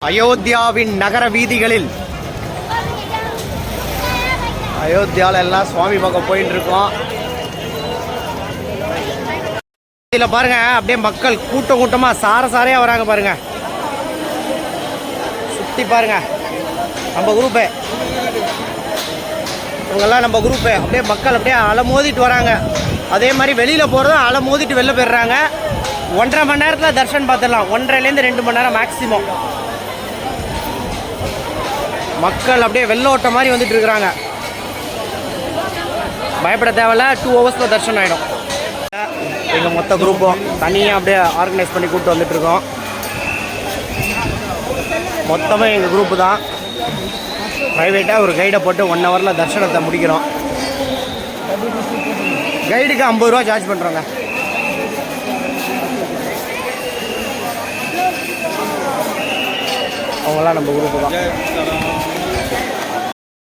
அயோத்தியாவின் நகர வீதிகளில் அயோத்தியாவில் எல்லாம் சுவாமி பக்கம் போயிட்டு இருக்கோம். இதில் பாருங்க அப்படியே மக்கள் கூட்டம் கூட்டமாக சாரையாக வராங்க பாருங்க. சுற்றி பாருங்க நம்ம குரூப்பு, இவங்கெல்லாம் நம்ம குரூப்பு. அப்படியே மக்கள் அப்படியே அலை மோதிட்டு வராங்க. அதே மாதிரி வெளியில் போகிறதும் அலை மோதிட்டு வெளில போயிடுறாங்க. 1.5 மணி நேரத்தில் தர்ஷன் பார்த்துடலாம். 1.5லேருந்து 2 மணி நேரம் மேக்ஸிமம். மக்கள் அப்படியே வெள்ளோட்டம் மாதிரி வந்துட்டு இருக்கிறாங்க. பயப்பட தேவையில்ல, 2 ஹவர்ஸில் தர்ஷன் ஆகிடும். எங்கள் மொத்த குரூப்பும் தனியாக அப்படியே ஆர்கனைஸ் பண்ணி கூப்பிட்டு வந்துட்டுருக்கோம். மொத்தமே எங்கள் குரூப்பு தான். ப்ரைவேட்டாக ஒரு கைடை போட்டு 1 ஹவரில் தர்ஷனத்தை முடிக்கிறோம். கைடுக்கு 50 ரூபா சார்ஜ் பண்ணுறோங்க. அவங்களாம் நம்ம குரூப்பு தான்.